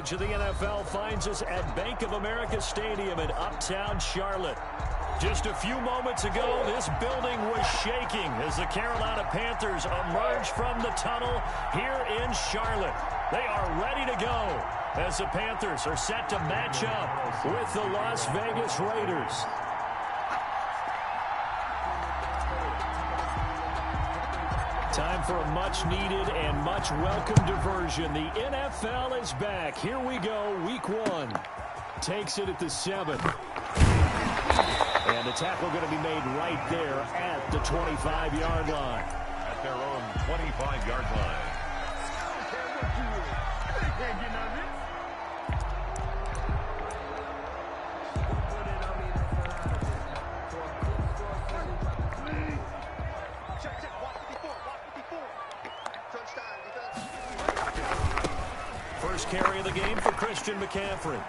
coverage of the NFL finds us at Bank of America Stadium in Uptown Charlotte. Just a few moments ago, this building was shaking as the Carolina Panthers emerged from the tunnel here in Charlotte. They are ready to go as the Panthers are set to match up with the Las Vegas Raiders. Time for a much-needed and much-welcome diversion. The NFL is back. Here we go, Week 1. Takes it at the 7. And the tackle going to be made right there at the 25-yard line. At their own 25-yard line. First carry of the game for Christian McCaffrey.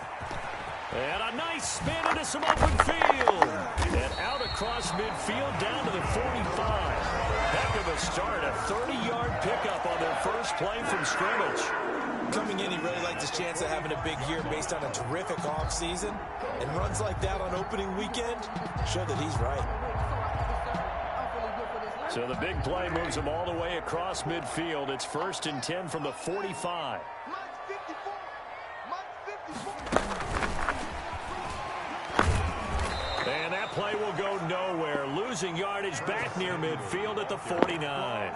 And a nice spin into some open field. And out across midfield down to the 45. Heck of a start. A 30-yard pickup on their first play from scrimmage. Coming in, he really liked his chance of having a big year based on a terrific offseason. And runs like that on opening weekend show that he's right. So the big play moves him all the way across midfield. It's 1st and 10 from the 45. And that play will go nowhere. Losing yardage back near midfield at the 49.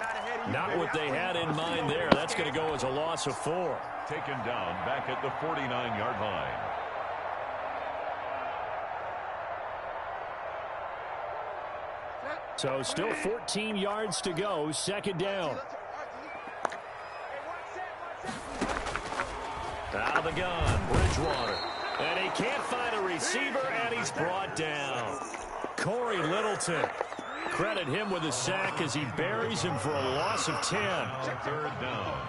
Not what they had in mind there. That's going to go as a loss of 4. Taken down back at the 49-yard line. So still 14 yards to go. 2nd down. Out of the gun, Bridgewater. And he can't find a receiver, and he's brought down. Corey Littleton. Credit him with a sack as he buries him for a loss of 10. 3rd down.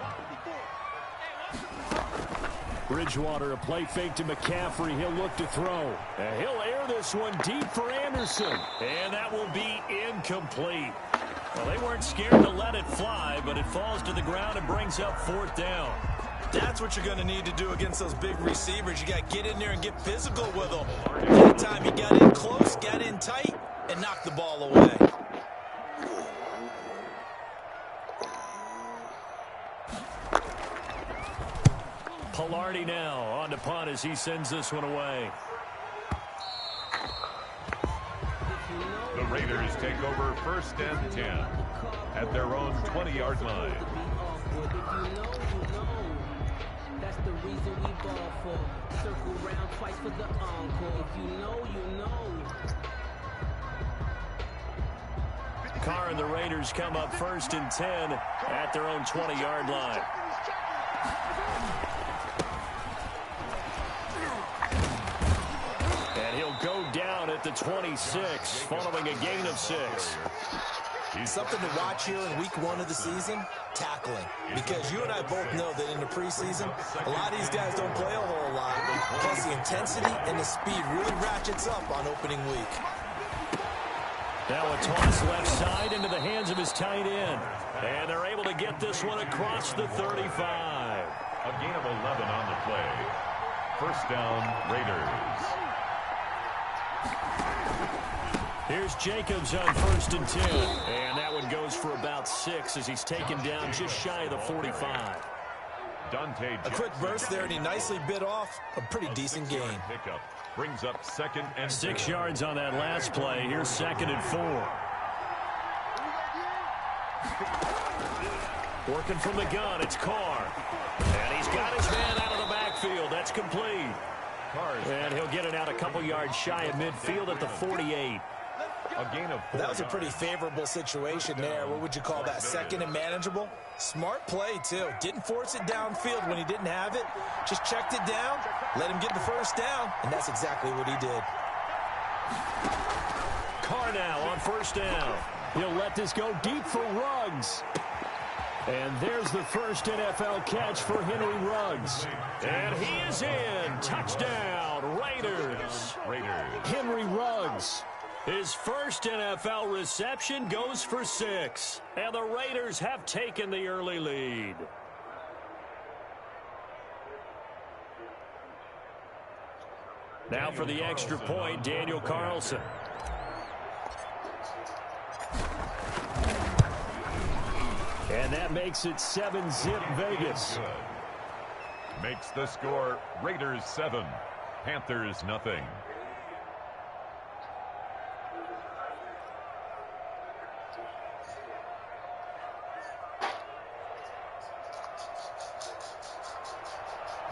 Bridgewater, a play fake to McCaffrey. He'll look to throw. And he'll air this one deep for Anderson. And that will be incomplete. Well, they weren't scared to let it fly, but it falls to the ground and brings up 4th down. That's what you're going to need to do against those big receivers. You got to get in there and get physical with them. That time he got in close, got in tight, and knocked the ball away. Pilardi now on to punt as he sends this one away. The Raiders take over 1st and 10 at their own 20-yard line. That's the reason we ball for. Circle round twice for the encore. If you know, you know. Carr and the Raiders come up 1st and 10 at their own 20-yard line. And he'll go down at the 26 following a gain of 6. Something to watch here in week 1 of the season, tackling. Because you and I both know that in the preseason, a lot of these guys don't play a whole lot. Plus the intensity and the speed really ratchets up on opening week. Now a toss left side into the hands of his tight end. And they're able to get this one across the 35. A gain of 11 on the play. 1st down, Raiders. Here's Jacobs on 1st and 10. And that one goes for about 6 as he's taken down just shy of the 45. A quick burst there, and he nicely bit off a pretty decent gain. Pickup brings up 2nd and 6 yards on that last play. Here's 2nd and 4. Working from the gun, it's Carr. And he's got his man out of the backfield. That's complete. And he'll get it out a couple yards shy of midfield at the 48. A gain of 4. That was a pretty favorable situation there. What would you call that? 2nd and manageable? Smart play, too. Didn't force it downfield when he didn't have it. Just checked it down, let him get the 1st down, and that's exactly what he did. Carr now on 1st down. He'll let this go deep for Ruggs. And there's the first NFL catch for Henry Ruggs. And he is in. Touchdown, Raiders. Henry Ruggs. His first NFL reception goes for 6. And the Raiders have taken the early lead. Now for the extra point, Daniel Carlson. And that makes it 7-zip Vegas. Makes the score Raiders 7, Panthers nothing.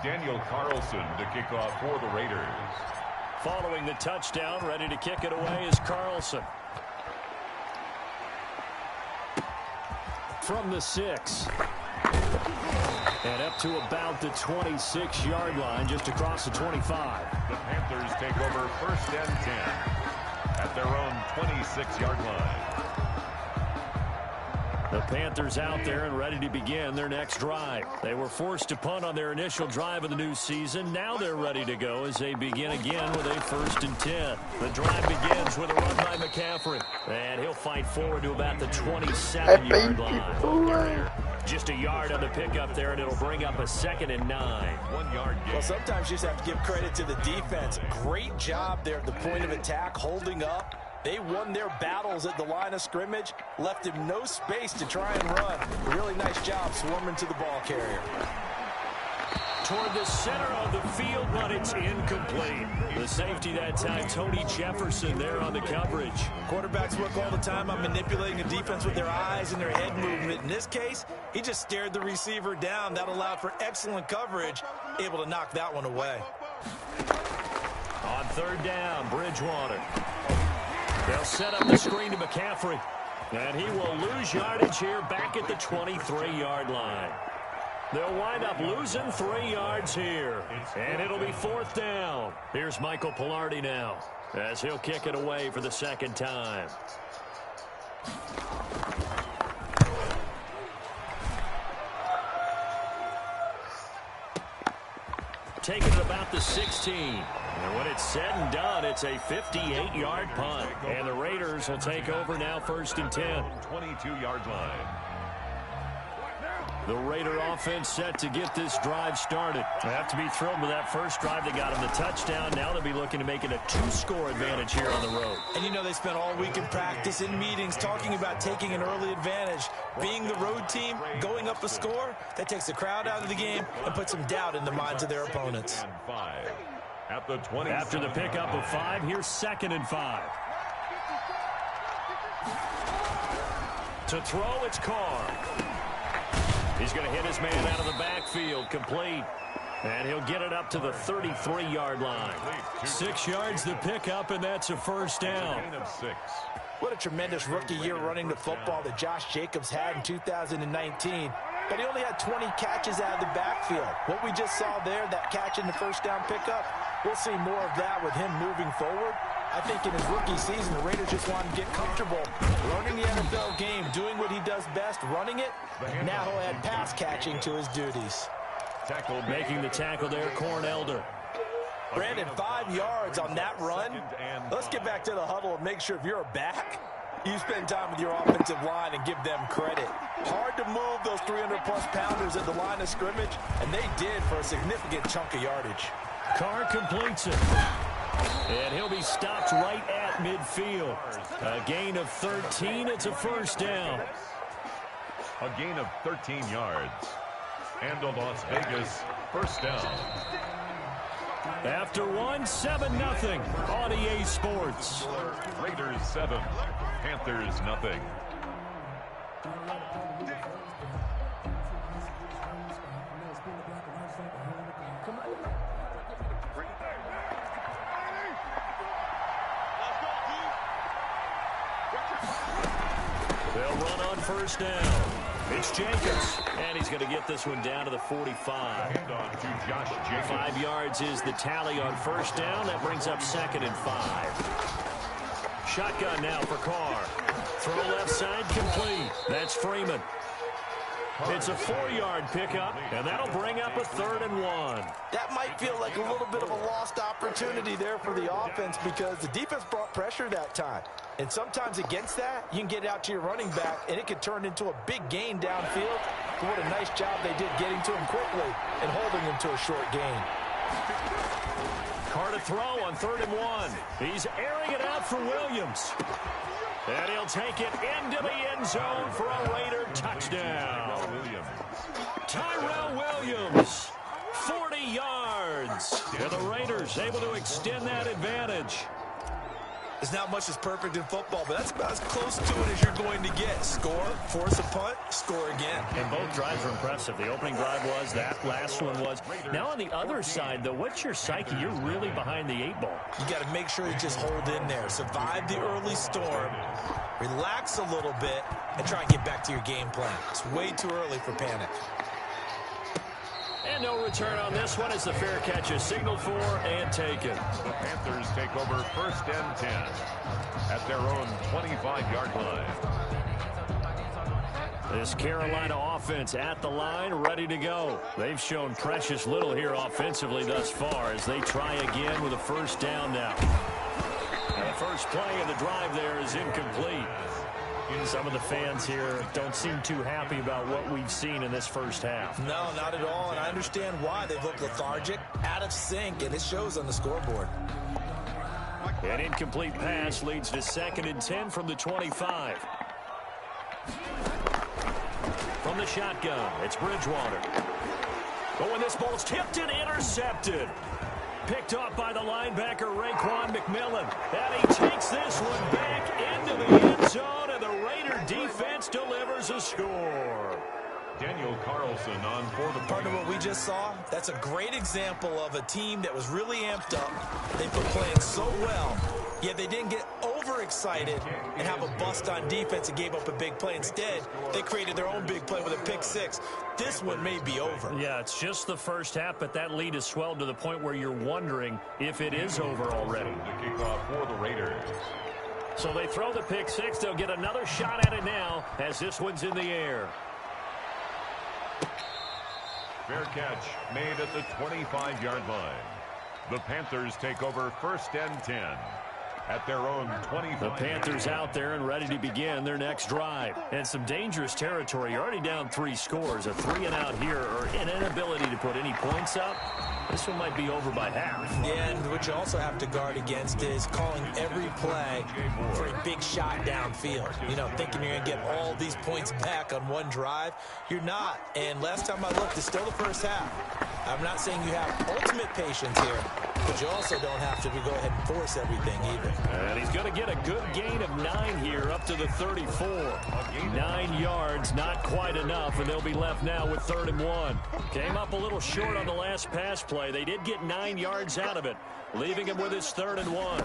Daniel Carlson to kick off for the Raiders. Following the touchdown, ready to kick it away is Carlson. From the 6. And up to about the 26-yard line, just across the 25. The Panthers take over 1st and 10 at their own 26-yard line. The Panthers out there and ready to begin their next drive. They were forced to punt on their initial drive of the new season. Now they're ready to go as they begin again with a 1st and 10. The drive begins with a run by McCaffrey. And he'll fight forward to about the 27-yard line. Just a yard on the pickup there, and it'll bring up a 2nd and 9. 1 yard gain. Well, sometimes you just have to give credit to the defense. Great job there at the point of attack, holding up. They won their battles at the line of scrimmage, left him no space to try and run. A really nice job swarming to the ball carrier. Toward the center of the field, but it's incomplete. The safety that time, Tony Jefferson, there on the coverage. Quarterbacks work all the time on manipulating the defense with their eyes and their head movement. In this case, he just stared the receiver down. That allowed for excellent coverage, able to knock that one away. On 3rd down, Bridgewater. They'll set up the screen to McCaffrey. And he will lose yardage here back at the 23-yard line. They'll wind up losing 3 yards here. And it'll be 4th down. Here's Michael Pilardi now as he'll kick it away for the 2nd time. Taking it about the 16. And when it's said and done, it's a 58-yard punt. And the Raiders will take over now 1st and 10. 22-yard line. The Raider offense set to get this drive started. They have to be thrilled with that first drive. They got them the touchdown. Now they'll be looking to make it a 2-score advantage here on the road. And you know they spent all week in practice, in meetings, talking about taking an early advantage. Being the road team, going up a score, that takes the crowd out of the game and puts some doubt in the minds of their opponents. At the 20. After the pickup of 5, here's 2nd and 5. To throw, it's Carr. He's going to hit his man out of the backfield, complete. And he'll get it up to the 33-yard line. 6 yards the pickup, and that's a 1st down. What a tremendous rookie year running the football that Josh Jacobs had in 2019. But he only had 20 catches out of the backfield. What we just saw there, that catch in the 1st down pickup, we'll see more of that with him moving forward. I think in his rookie season, the Raiders just want to get comfortable learning the NFL game, doing what he does best, running it. Now he'll add pass catching to his duties. Making the tackle there, Corn Elder. Brandon, 5 yards on that run. Let's get back to the huddle and make sure if you're a back, you spend time with your offensive line and give them credit. Hard to move those 300-plus pounders at the line of scrimmage, and they did for a significant chunk of yardage. Carr completes it. And he'll be stopped right at midfield. A gain of 13. It's a 1st down. A gain of 13 yards. And a Las Vegas 1st down. After 7-0 on EA Sports. Raiders 7, Panthers nothing. They'll run on 1st down. It's Jacobs, and he's going to get this one down to the 45. And on to Josh Jacobs. 5 yards is the tally on 1st down. That brings up 2nd and 5. Shotgun now for Carr. Throw left side, complete. That's Freeman. It's a 4-yard pickup, and that'll bring up a 3rd and 1. That might feel like a little bit of a lost opportunity there for the offense because the defense brought pressure that time. And sometimes against that, you can get out to your running back, and it could turn into a big gain downfield. But what a nice job they did getting to him quickly and holding him to a short gain. Carr to throw on 3rd and 1. He's airing it out for Williams. And he'll take it into the end zone for a Raider touchdown. Tyrell Williams, 40 yards. And the Raiders able to extend that advantage. There's not much that's perfect in football, but that's about as close to it as you're going to get. Score, force a punt, score again. And both drives were impressive. The opening drive was, that last one was. Now on the other side, though, what's your psyche? You're really behind the 8 ball. You got to make sure you just hold in there. Survive the early storm, relax a little bit, and try and get back to your game plan. It's way too early for panic. And no return on this one as the fair catch is signaled for and taken. The Panthers take over 1st and 10 at their own 25-yard line. This Carolina offense at the line, ready to go. They've shown precious little here offensively thus far as they try again with a 1st down now. And the first play of the drive there is incomplete. Some of the fans here don't seem too happy about what we've seen in this first half. No, not at all, and I understand why. They've looked lethargic, out of sync, and it shows on the scoreboard. An incomplete pass leads to 2nd and 10 from the 25. From the shotgun, it's Bridgewater. But when this ball's tipped and intercepted. Picked off by the linebacker, Raekwon McMillan. And he takes this one back into the end zone, and the Raider defense delivers a score. Daniel Carlson on for the Part of what we just saw, that's a great example of a team that was really amped up. They've been playing so well, yet they didn't get overexcited and have a bust on defense and gave up a big play. Instead, they created their own big play with a pick 6. This one may be over. Yeah, it's just the first half, but that lead has swelled to the point where you're wondering if it is over already. The kickoff for the Raiders. So they throw the pick 6. They'll get another shot at it now as this one's in the air. Fair catch made at the 25-yard line. The Panthers take over 1st and 10 at their own 25. The Panthers out there and ready to begin their next drive. And some dangerous territory. You're already down 3 scores. A 3-and-out here or an inability to put any points up. This one might be over by half. Yeah, and what you also have to guard against is calling every play for a big shot downfield. You know, thinking you're going to get all these points back on one drive. You're not. And last time I looked, it's still the first half. I'm not saying you have ultimate patience here, but you also don't have to go ahead and force everything either. And he's going to get a good gain of 9 here up to the 34. 9 yards, not quite enough, and they'll be left now with 3rd and 1. Came up a little short on the last pass play. They did get 9 yards out of it, leaving him with his 3rd and 1.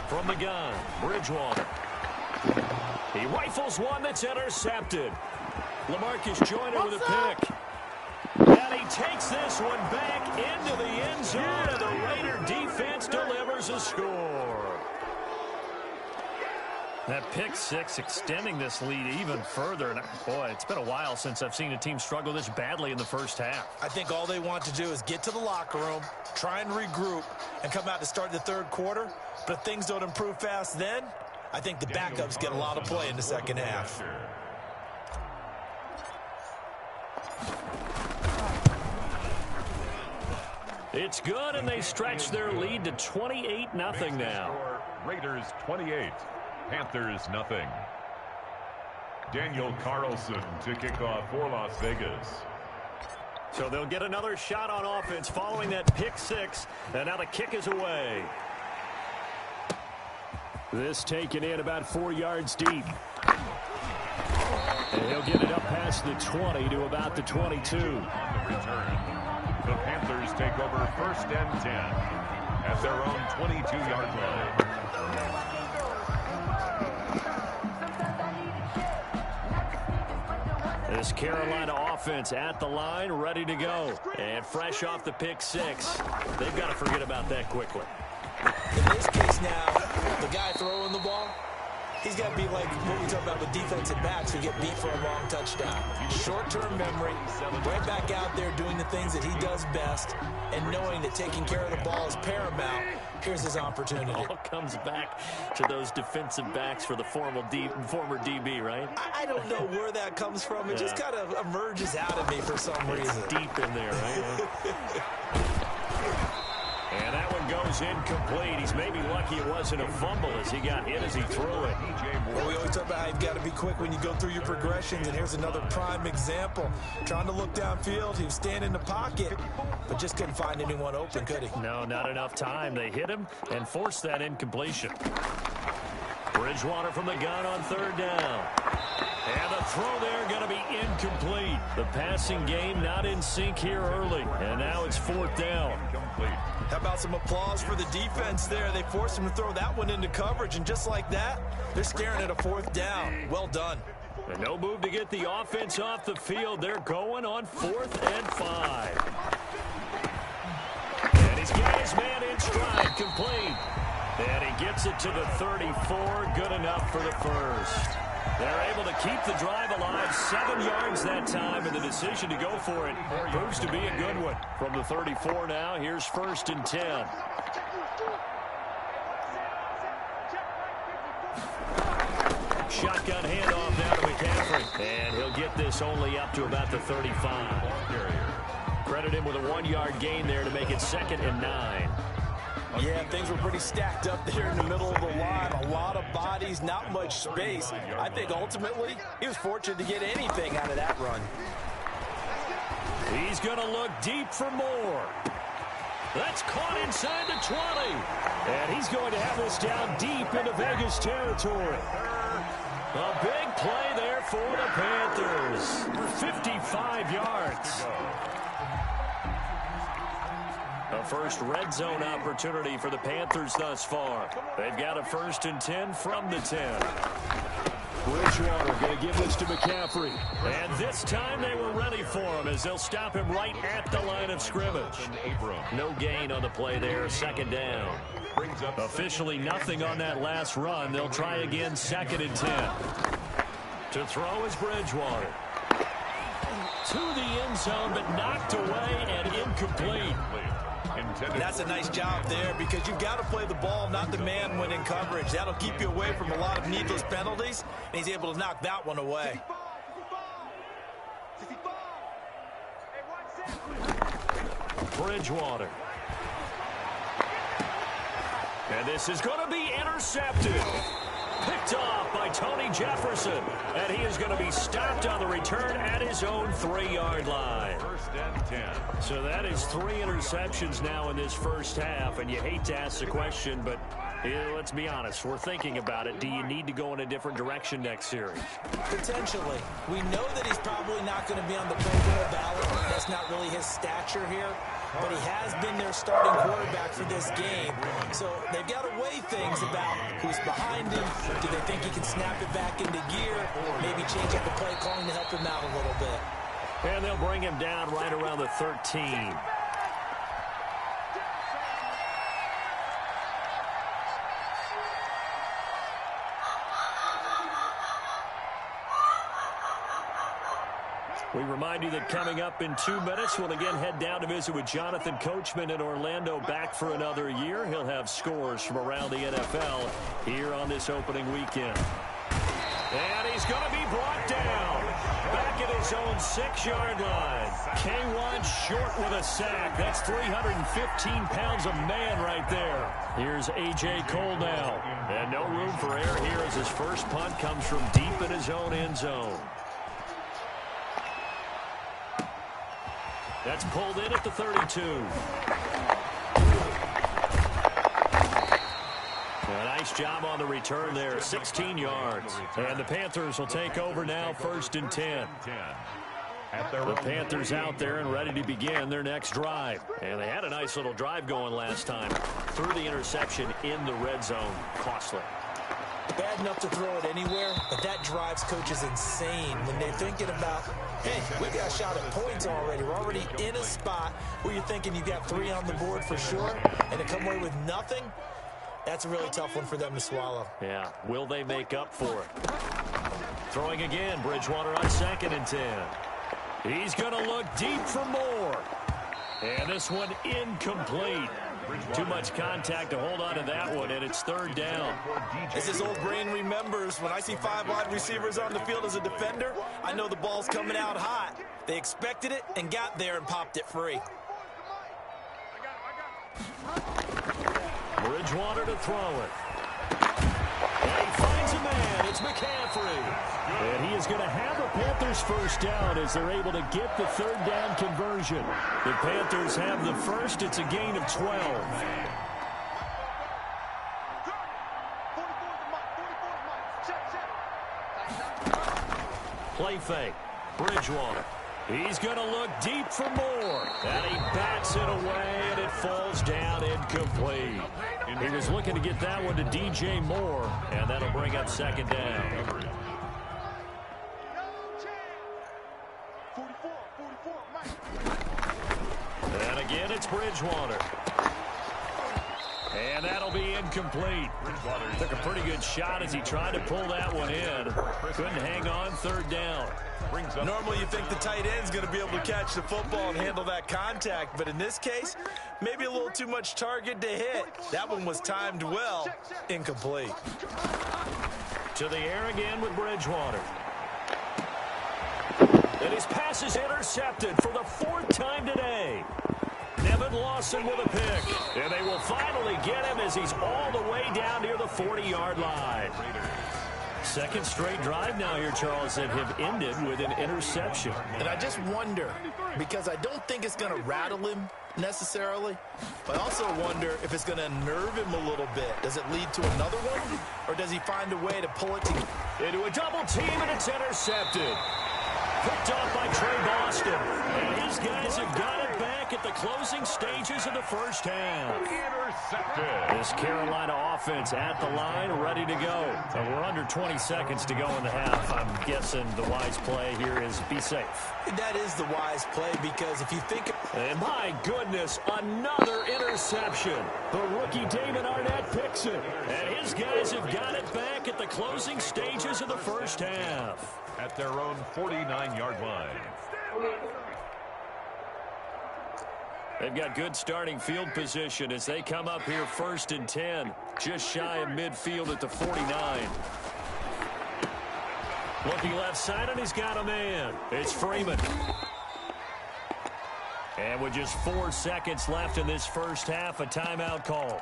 From the gun, Bridgewater. He rifles one that's intercepted. LaMarcus Joyner with a pick. And he takes this one back into the end zone, and the Raider defense delivers a score. That pick 6 extending this lead even further. And boy, it's been a while since I've seen a team struggle this badly in the first half. I think all they want to do is get to the locker room, try and regroup, and come out to start the 3rd quarter. But if things don't improve fast then, I think the backups get a lot of play in the second half. It's good, and they stretch their lead to 28-0 now. Raiders 28, Panthers nothing. Daniel Carlson to kick off for Las Vegas. So they'll get another shot on offense following that pick 6, and now the kick is away. This taken in about 4 yards deep. And he'll get it up past the 20 to about the 22. On the return, the Panthers take over 1st and 10 at their own 22-yard line. This Carolina offense at the line, ready to go. And fresh off the pick 6. They've got to forget about that quickly. In this case now, the guy throwing the ball, he's got to be like what we talk about with defensive backs who get beat for a long touchdown. Short-term memory, right back out there doing the things that he does best, and knowing that taking care of the ball is paramount. Here's his opportunity. It all comes back to those defensive backs for the former DB, right? I don't know where that comes from. It just kind of emerges out of me for some reason. Deep in there, right? is incomplete. He's maybe lucky it wasn't a fumble as he got hit as he threw it. Well, we always talk about how you've got to be quick when you go through your progressions, and here's another prime example. Trying to look downfield, he was standing in the pocket, but just couldn't find anyone open, could he? No, not enough time. They hit him and forced that incompletion. Bridgewater from the gun on third down. And the throw there going to be incomplete. The passing game not in sync here early. And now it's fourth down. How about some applause for the defense there? They forced him to throw that one into coverage, and just like that, they're staring at a fourth down. Well done. And no move to get the offense off the field. They're going on 4th and 5. And he's got his man in stride, complete. And he gets it to the 34, good enough for the first. They're able to keep the drive alive, 7 yards that time, and the decision to go for it proves to be a good one. From the 34 now, here's 1st and 10. Shotgun handoff now to McCaffrey, and he'll get this only up to about the 35. Credit him with a 1-yard gain there to make it 2nd and 9. Yeah, things were pretty stacked up there in the middle of the line. A lot of bodies, not much space. I think ultimately he was fortunate to get anything out of that run. He's going to look deep for more. That's caught inside the 20. And he's going to have this down deep into Vegas territory. A big play there for the Panthers. 55 yards. A first red zone opportunity for the Panthers thus far. They've got a 1st and 10 from the 10. Bridgewater going to give this to McCaffrey. And this time they were ready for him as they'll stop him right at the line of scrimmage. No gain on the play there, 2nd down. Officially nothing on that last run. They'll try again, 2nd and 10. To throw is Bridgewater. To the end zone, but knocked away and incomplete. That's a nice job there because you've got to play the ball, not the man when in coverage. That'll keep you away from a lot of needless penalties, and he's able to knock that one away. Bridgewater. And this is going to be intercepted. Picked off by Tony Jefferson. And he is going to be stopped on the return at his own 3-yard line. 1st and 10. So that is 3 interceptions now in this first half. And you hate to ask the question, but let's be honest. We're thinking about it. Do you need to go in a different direction next series? Potentially. We know that he's probably not going to be on the Pro Bowl ballot. That's not really his stature here. But he has been their starting quarterback for this game. So they've got to weigh things about who's behind him. Do they think he can snap it back into gear? Maybe change up the play calling to help him out a little bit. And they'll bring him down right around the 13. We remind you that coming up in 2 minutes, we'll again head down to visit with Jonathan Coachman in Orlando, back for another year. He'll have scores from around the NFL here on this opening weekend. And he's going to be brought down back at his own 6-yard line. K1 short with a sack. That's 315 pounds of man right there. Here's A.J. Cole now. And no room for error here as his first punt comes from deep in his own end zone. That's pulled in at the 32. A nice job on the return there, 16 yards. And the Panthers will take over now, 1st and 10. The Panthers out there and ready to begin their next drive. And they had a nice little drive going last time. Threw the interception in the red zone. Costly. Bad enough to throw it anywhere, but that drives coaches insane when they're thinking about, hey, we got a shot at points already. We're already in a spot where you're thinking you got 3 on the board for sure, and to come away with nothing, that's a really tough one for them to swallow. Yeah, will they make up for it? Throwing again, Bridgewater on 2nd and 10. He's going to look deep for more. And this one incomplete. Too much contact to hold on to that one, and it's 3rd down. As his old brain remembers, when I see 5 wide receivers on the field as a defender, I know the ball's coming out hot. They expected it and got there and popped it free. Bridgewater to throw it. And he finds a man. It's McCaffrey. And he is going to have a Panthers first down as they're able to get the third down conversion. The Panthers have the first. It's a gain of 12. Play fake. Bridgewater. He's going to look deep for more. And he bats it away, and it falls down incomplete. He was looking to get that one to DJ Moore, and that'll bring up second down. And again, it's Bridgewater. And that'll be incomplete. Took a pretty good shot as he tried to pull that one in. Couldn't hang on, third down. Normally you think the tight end's going to be able to catch the football and handle that contact, but in this case, maybe a little too much target to hit. That one was timed well. Incomplete. To the air again with Bridgewater. And his pass is intercepted for the fourth time today. Nevin Lawson with a pick. And they will finally get him as he's all the way down near the 40-yard line. Second straight drive now here, Charles, that have ended with an interception. And I just wonder, because I don't think it's going to rattle him necessarily, but I also wonder if it's going to unnerve him a little bit. Does it lead to another one, or does he find a way to pull it into a double team, and it's intercepted. Picked off by Trey Boston. And his guys have got it back at the closing stages of the first half. Intercepted. This Carolina offense at the line, ready to go. And we're under 20 seconds to go in the half. I'm guessing the wise play here is be safe. That is the wise play, because if you think... And my goodness, another interception. The rookie Damon Arnett picks it. And his guys have got it back at the closing stages of the first half. At their own 49-yard line. They've got good starting field position as they come up here first and 10. Just shy of midfield at the 49. Looking left side, and he's got a man. It's Freeman. And with just 4 seconds left in this first half, a timeout call.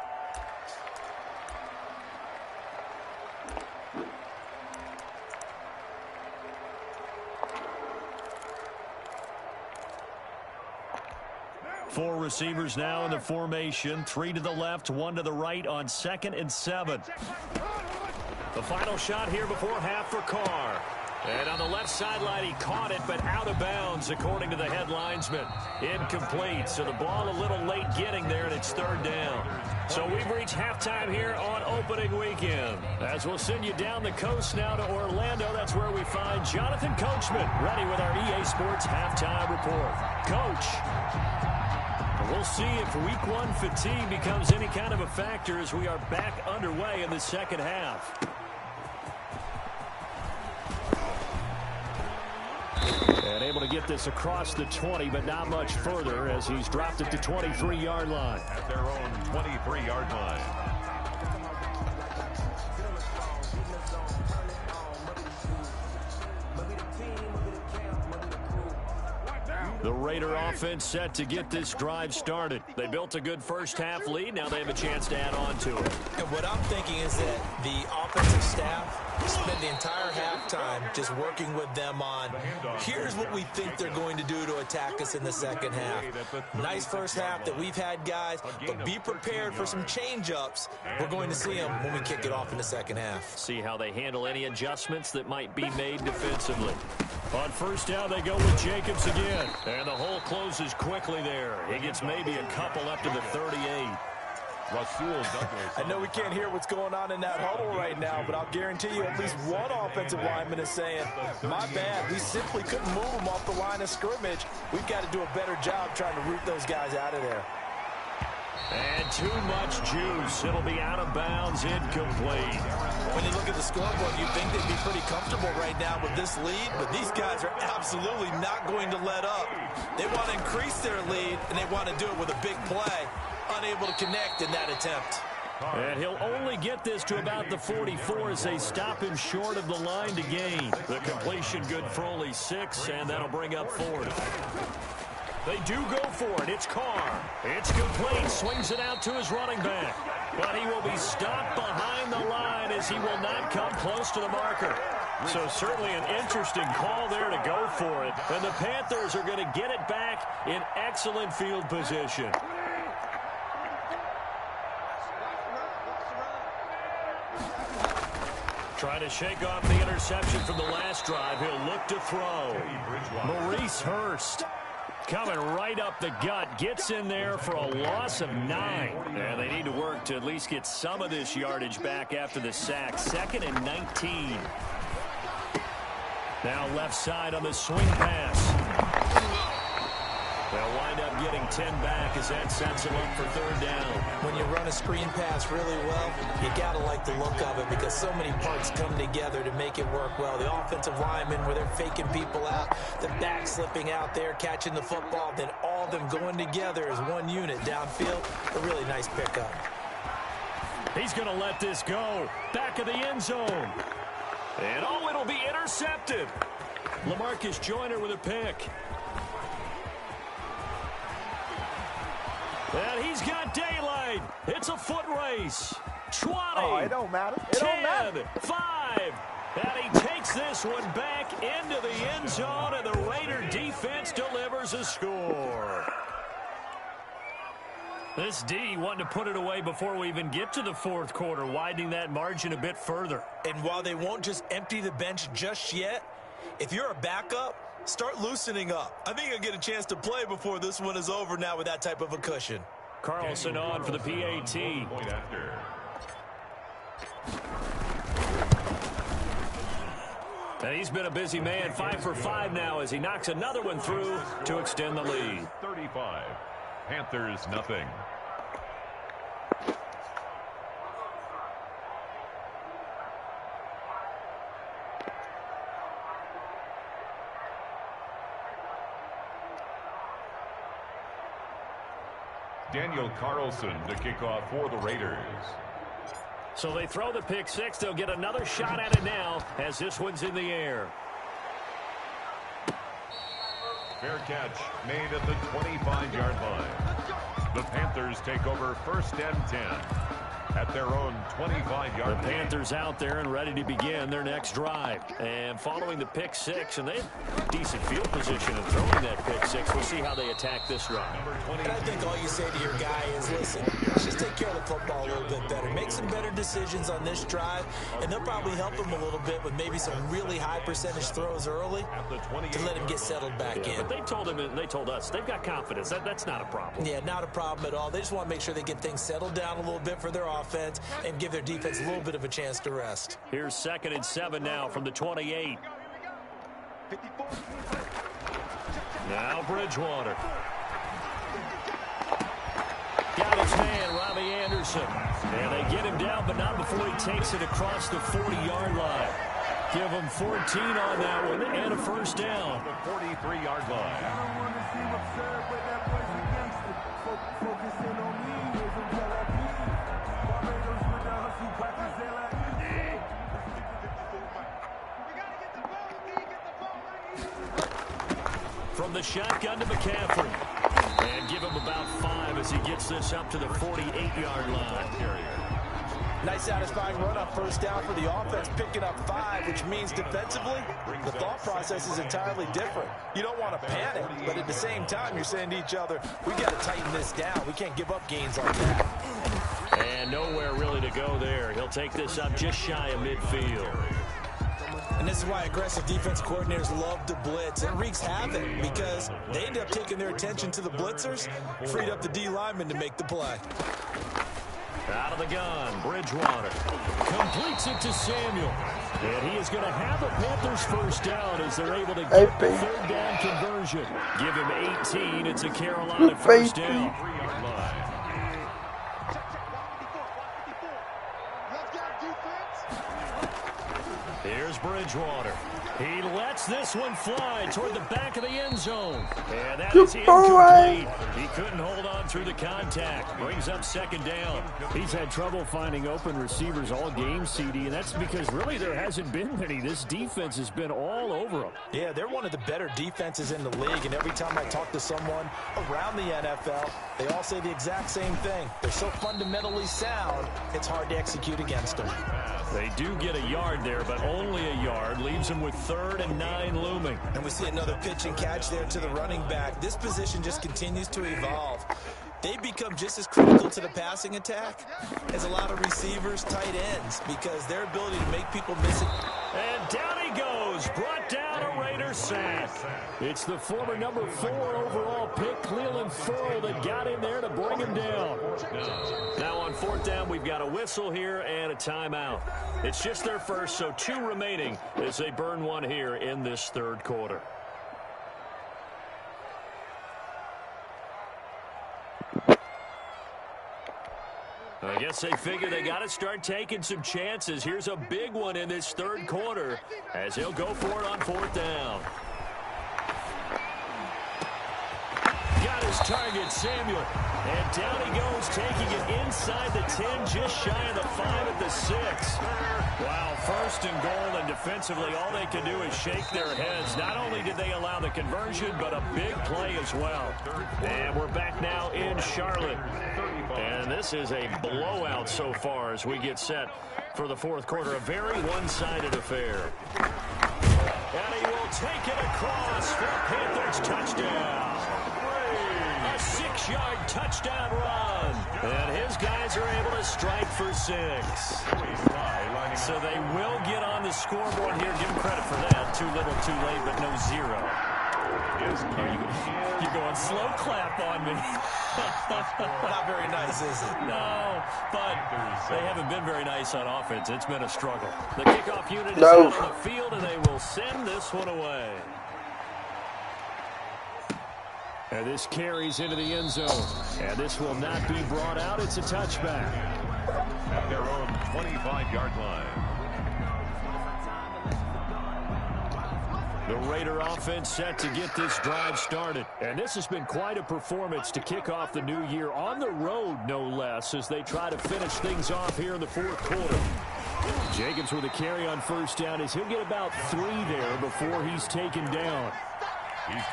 Four receivers now in the formation. 3 to the left, 1 to the right on 2nd and 7. The final shot here before half for Carr. And on the left sideline, he caught it, but out of bounds, according to the head linesman. Incomplete, so the ball a little late getting there, and it's third down. So we've reached halftime here on opening weekend. As we'll send you down the coast now to Orlando, that's where we find Jonathan Coachman, ready with our EA Sports halftime report. Coach. We'll see if week 1 fatigue becomes any kind of a factor as we are back underway in the second half. And able to get this across the 20, but not much further as he's dropped it to 23-yard line. At their own 23-yard line. The Raider offense set to get this drive started. They built a good first half lead. Now they have a chance to add on to it. And what I'm thinking is that the offensive staff spent the entire halftime just working with them on, here's what we think they're going to do to attack us in the second half. Nice first half that we've had, guys, but be prepared for some change-ups. We're going to see them when we kick it off in the second half. See how they handle any adjustments that might be made defensively. On first down, they go with Jacobs again. And the hole closes quickly there. He gets maybe a couple up to the 38. I know we can't hear what's going on in that huddle right now, but I'll guarantee you at least one offensive lineman is saying, my bad, we simply couldn't move them off the line of scrimmage. We've got to do a better job trying to root those guys out of there. And too much juice. It'll be out of bounds, incomplete. When you look at the scoreboard, you'd think they'd be pretty comfortable right now with this lead, but these guys are absolutely not going to let up. They want to increase their lead, and they want to do it with a big play. Unable to connect in that attempt. And he'll only get this to about the 44 as they stop him short of the line to gain. The completion good for only 6, and that'll bring up 4. They do go for it. It's Carr. It's complete. Swings it out to his running back. But he will be stopped behind the line as he will not come close to the marker. So certainly an interesting call there to go for it. And the Panthers are going to get it back in excellent field position. Trying to shake off the interception from the last drive. He'll look to throw. Maurice Hurst coming right up the gut. Gets in there for a loss of 9. And they need to work to at least get some of this yardage back after the sack. 2nd and 19. Now left side on the swing pass. They'll wind up getting 10 back as that sets them up for 3rd down. When you run a screen pass really well, you got to like the look of it because so many parts come together to make it work well. The offensive linemen, where they're faking people out, the back slipping out there, catching the football, then all of them going together as one unit downfield. A really nice pickup. He's going to let this go. Back of the end zone. And oh, it'll be intercepted. LaMarcus Joyner with a pick. And he's got daylight. It's a foot race. 20. Oh, it don't matter. It 10, don't matter. 5. And he takes this one back into the end zone, and the Raider defense delivers a score. This D wanting to put it away before we even get to the 4th quarter, widening that margin a bit further. And while they won't just empty the bench just yet, if you're a backup, start loosening up. I think you'll get a chance to play before this one is over now with that type of a cushion. Carlson on for the PAT. Point after. And he's been a busy man, 5 for 5 now as he knocks another one through to extend the lead. 35. Panthers nothing. Daniel Carlson to kick off for the Raiders. So they throw the pick 6. They'll get another shot at it now as this one's in the air. Fair catch made at the 25-yard line. The Panthers take over 1st and 10 at their own 25-yard line. The Panthers out there and ready to begin their next drive. And following the pick 6, and they have decent field position in throwing that pick 6. We'll see how they attack this drive. And I think all you say to your guy is, listen, let's just take care of the football a little bit better. Make some better decisions on this drive, and they'll probably help him a little bit with maybe some really high percentage throws early to let him get settled back in. But they told him, and they told us, they've got confidence. That's not a problem. Yeah, not a problem at all. They just want to make sure they get things settled down a little bit for their offense and give their defense a little bit of a chance to rest. Here's 2nd and 7 now from the 28. Now Bridgewater. Got his man, Robbie Anderson. And they get him down, but not before he takes it across the 40-yard line. Give him 14 on that one and a 1st down. The 43-yard line. From the shotgun to McCaffrey. And give him about 5 as he gets this up to the 48-yard line. Nice satisfying run on 1st down for the offense, picking up 5, which means defensively, the thought process is entirely different. You don't want to panic, but at the same time, you're saying to each other, we got to tighten this down. We can't give up gains like that. And nowhere really to go there. He'll take this up just shy of midfield. And this is why aggressive defense coordinators love to blitz. It wreaks havoc because they end up taking their attention to the blitzers, freed up the D lineman to make the play. Out of the gun, Bridgewater completes it to Samuel. And he is going to have the Panthers 1st down as they're able to get the 3rd down conversion. Give him 18. It's a Carolina 1st down. Here's Bridgewater. He lets this one fly toward the back of the end zone. And that is incomplete. He couldn't hold on through the contact. Brings up second down. He's had trouble finding open receivers all game, CD, and that's because really there hasn't been many. This defense has been all over them. Yeah, they're one of the better defenses in the league, and every time I talk to someone around the NFL, they all say the exact same thing. They're so fundamentally sound, it's hard to execute against them. They do get a yard there, but only a yard. Leaves them with 3rd and 9 looming. And we see another pitch and catch there to the running back. This position just continues to evolve. They become just as critical to the passing attack as a lot of receivers, tight ends, because their ability to make people miss it. And down he goes, brought down a Raider sack. It's the former number 4 overall pick, Cleveland Ferrell, that got in there to bring him down. Now on 4th down, we've got a whistle here and a timeout. It's just their first, so 2 remaining as they burn one here in this 3rd quarter. I guess they figure they got to start taking some chances. Here's a big one in this 3rd quarter as he'll go for it on 4th down. Got his target, Samuel. And down he goes, taking it inside the 10, just shy of the 5 at the 6. Wow, 1st and goal, and defensively all they can do is shake their heads. Not only did they allow the conversion, but a big play as well. And we're back now in Charlotte. And this is a blowout so far as we get set for the 4th quarter. A very one-sided affair. And he will take it across for a Panthers touchdown. A 6-yard touchdown run. And his guys are able to strike for 6. So they will get on the scoreboard here. Give them credit for that. Too little, too late, but no 0. You're going slow clap on me. Not very nice, is it? No, but they haven't been very nice on offense. It's been a struggle. The kickoff unit is out on the field, and they will send this one away. And this carries into the end zone. And this will not be brought out. It's a touchback. At their own 25-yard line. The Raider offense set to get this drive started. And this has been quite a performance to kick off the new year on the road, no less, as they try to finish things off here in the 4th quarter. Jacobs with a carry on 1st down as he'll get about 3 there before he's taken down.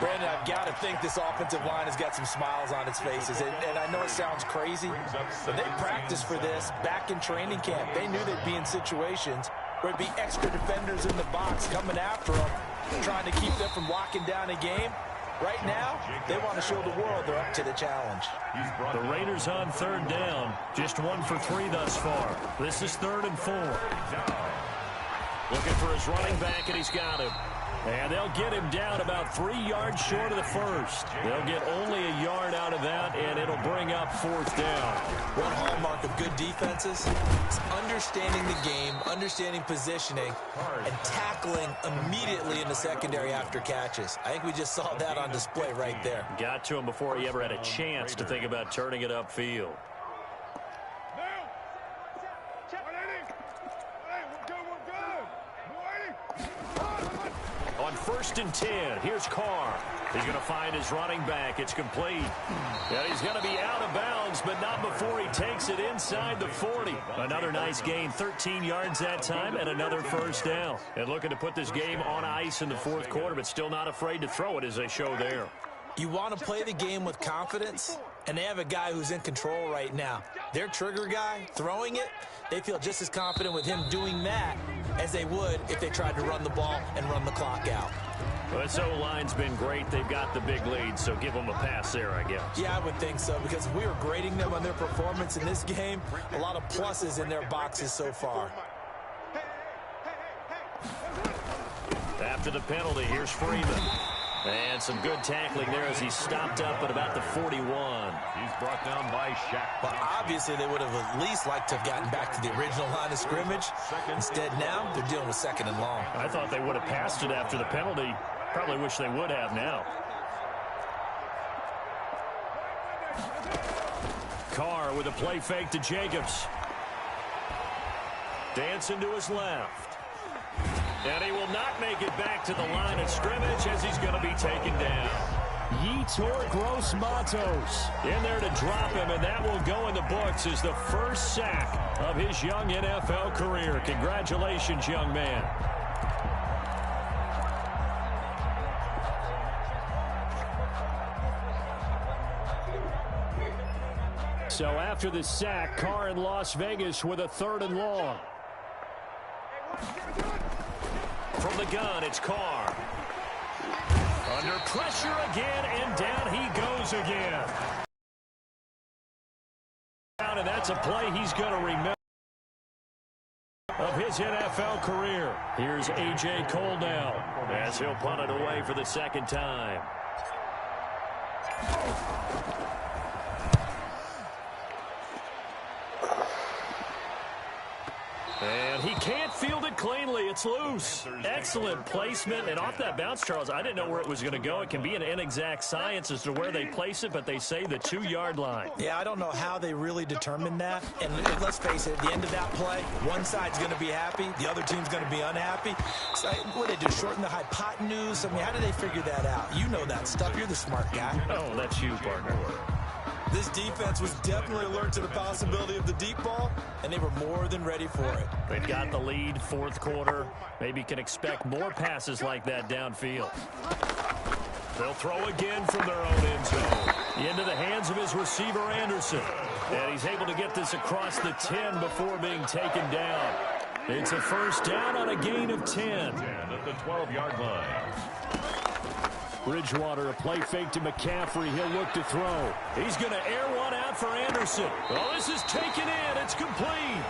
Brandon, I've got to think this offensive line has got some smiles on its faces. And I know it sounds crazy, but they practiced for this back in training camp. They knew they'd be in situations where it'd be extra defenders in the box coming after them, trying to keep them from locking down a game. Right now, they want to show the world they're up to the challenge. The Raiders on 3rd down. Just 1 for 3 thus far. This is 3rd and 4. Looking for his running back, and he's got him. And they'll get him down about 3 yards short of the 1st. They'll get only a yard out of that, and it'll bring up 4th down. One hallmark of good defenses is understanding the game, understanding positioning, and tackling immediately in the secondary after catches. I think we just saw that on display right there. Got to him before he ever had a chance to think about turning it upfield. On 1st and 10, here's Carr. He's going to find his running back. It's complete. And he's going to be out of bounds, but not before he takes it inside the 40. Another nice gain, 13 yards that time, and another 1st down. And looking to put this game on ice in the 4th quarter, but still not afraid to throw it as they show there. You want to play the game with confidence, and they have a guy who's in control right now. Their trigger guy, throwing it, they feel just as confident with him doing that as they would if they tried to run the ball and run the clock out. Well, this O-line's been great. They've got the big lead, so give them a pass there, I guess. Yeah, I would think so, because if we were grading them on their performance in this game, a lot of pluses in their boxes so far. After the penalty, here's Freeman. And some good tackling there as he's stopped up at about the 41. He's brought down by Shaq. But obviously they would have at least liked to have gotten back to the original line of scrimmage. Instead now, they're dealing with 2nd and long. I thought they would have passed it after the penalty. Probably wish they would have now. Carr with a play fake to Jacobs. Dancing to his left. And he will not make it back to the line of scrimmage as he's going to be taken down. Yetur Gross-Matos in there to drop him, and that will go in the books as the first sack of his young NFL career. Congratulations, young man. So after the sack, Carr in Las Vegas with a 3rd and long. From the gun, it's Carr. Under pressure again, and down he goes again. And that's a play he's going to remember of his NFL career. Here's A.J. Cole now as he'll punt it away for the 2nd time. And he can't field it cleanly. It's loose. Excellent placement. And off that bounce, Charles, I didn't know where it was going to go. It can be an inexact science as to where they place it, but they say the 2-yard line. Yeah, I don't know how they really determined that. And let's face it, at the end of that play, one side's going to be happy, the other team's going to be unhappy. So what did they do, shorten the hypotenuse? I mean, how did they figure that out? You know that stuff. You're the smart guy. Oh, that's you, partner. This defense was definitely alert to the possibility of the deep ball, and they were more than ready for it. They've got the lead, 4th quarter. Maybe can expect more passes like that downfield. They'll throw again from their own end zone. Into the hands of his receiver, Anderson. And he's able to get this across the 10 before being taken down. It's a 1st down on a gain of 10. At the 12-yard line. Bridgewater, a play fake to McCaffrey. He'll look to throw. He's going to air one out for Anderson. Well, this is taken in. It's complete.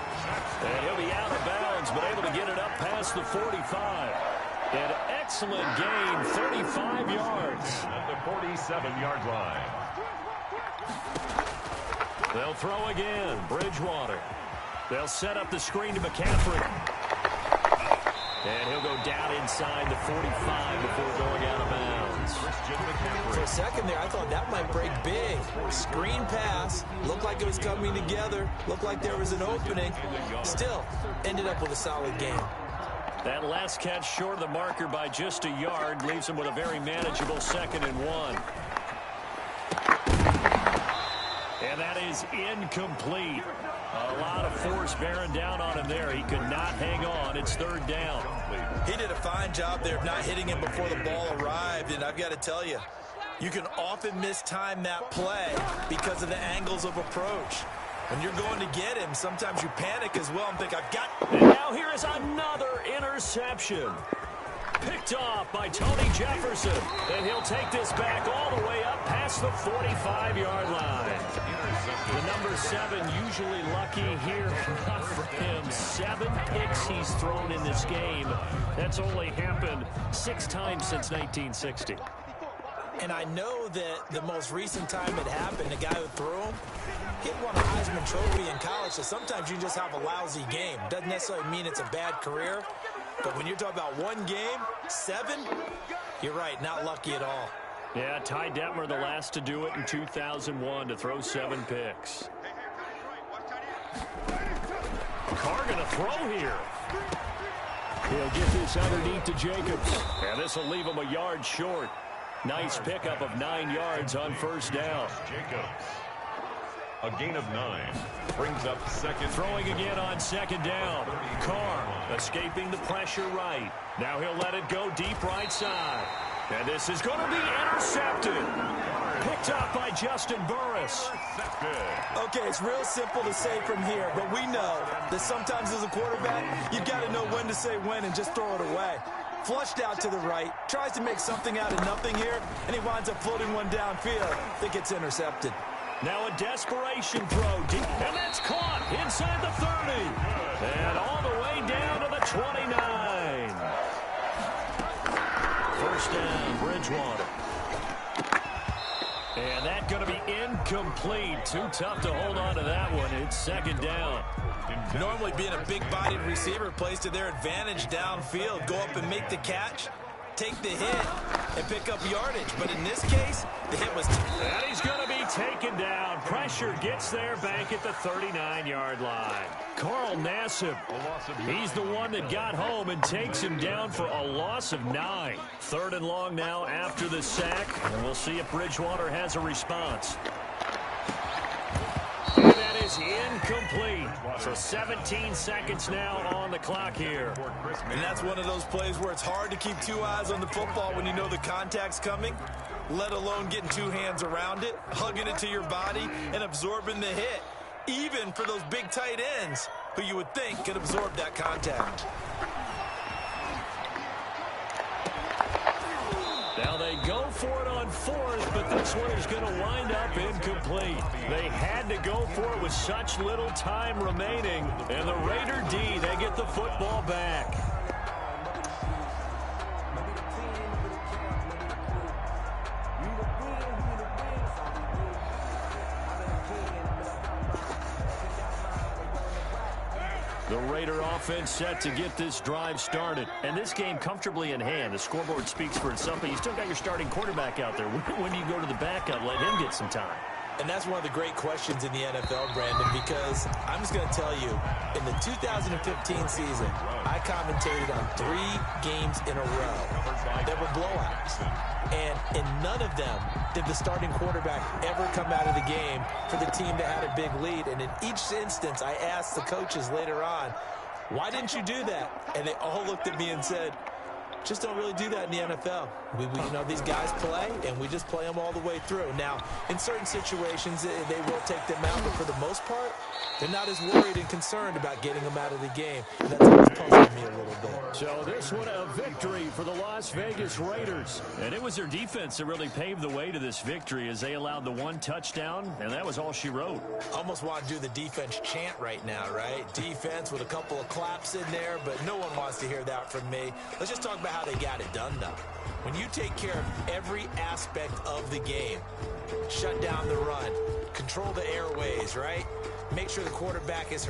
And he'll be out of bounds, but able to get it up past the 45. An excellent gain, 35 yards. At the 47-yard line. They'll throw again. Bridgewater. They'll set up the screen to McCaffrey. And he'll go down inside the 45 before going out of bounds. For a second there, I thought that might break big. Screen pass. Looked like it was coming together. Looked like there was an opening. Still, ended up with a solid game. That last catch short of the marker by just a yard leaves him with a very manageable 2nd and 1. And that is incomplete. A lot of force bearing down on him there. He could not hang on. It's 3rd down. He did a fine job there of not hitting him before the ball arrived. And I've got to tell you, you can often mistime that play because of the angles of approach. When you're going to get him, sometimes you panic as well and think, I've got... And now here is another interception. Picked off by Tony Jefferson. And he'll take this back all the way up past the 45-yard line. The number 7 usually lucky here. Not for him. 7 picks he's thrown in this game. That's only happened 6 times since 1960. And I know that the most recent time it happened, the guy who threw him, he won a Heisman Trophy in college, so sometimes you just have a lousy game. Doesn't necessarily mean it's a bad career, but when you're talking about one game, 7, you're right, not lucky at all. Yeah, Ty Detmer, the last to do it in 2001, to throw 7 picks. Carr going to throw here. He'll get this underneath to Jacobs. And this will leave him a yard short. Nice pickup of 9 yards on 1st down. Jacobs. A gain of 9. Brings up 2nd. Throwing again on 2nd down. Carr escaping the pressure right. Now he'll let it go deep right side. And this is going to be intercepted. Picked up by Justin Burris. Okay, it's real simple to say from here, but we know that sometimes as a quarterback, you've got to know when to say when and just throw it away. Flushed out to the right, tries to make something out of nothing here, and he winds up floating one downfield that gets intercepted. Now a desperation throw deep, and that's caught inside the 30. And all the way down to the 29. 1st down, Bridgewater. And that's going to be incomplete. Too tough to hold on to that one. It's 2nd down. Normally being a big-bodied receiver plays to their advantage downfield. Go up and make the catch, take the hit, and pick up yardage. But in this case, the hit was... And he's going to be taken down. Pressure gets there back at the 39-yard line. Carl Nassib, he's the one that got home and takes him down for a loss of 9. 3rd and long now after the sack, and we'll see if Bridgewater has a response. And that is incomplete. So 17 seconds now on the clock here. And that's one of those plays where it's hard to keep 2 eyes on the football when you know the contact's coming, let alone getting 2 hands around it, hugging it to your body, and absorbing the hit. Even for those big tight ends who you would think could absorb that contact. Now they go for it on 4th, but this one is going to wind up incomplete. They had to go for it with such little time remaining. And the Raider D, they get the football back. The Raider offense set to get this drive started. And this game comfortably in hand. The scoreboard speaks for itself, but you still got your starting quarterback out there. When do you go to the backup, let him get some time? And that's one of the great questions in the NFL, Brandon, because I'm just going to tell you, in the 2015 season, I commentated on 3 games in a row that were blowouts. And in none of them did the starting quarterback ever come out of the game for the team that had a big lead. And in each instance, I asked the coaches later on, why didn't you do that? And they all looked at me and said, just don't really do that in the NFL. We you know, these guys play, and we just play them all the way through. Now, in certain situations, they will take them out, but for the most part, they're not as worried and concerned about getting them out of the game. And that's always puzzled me a little bit. So this one a victory for the Las Vegas Raiders. And it was their defense that really paved the way to this victory as they allowed the 1 touchdown, and that was all she wrote. Almost want to do the defense chant right now, right? Defense with a couple of claps in there, but no one wants to hear that from me. Let's just talk about how they got it done, though. When you take care of every aspect of the game, shut down the run, control the airways, right? Make sure the quarterback is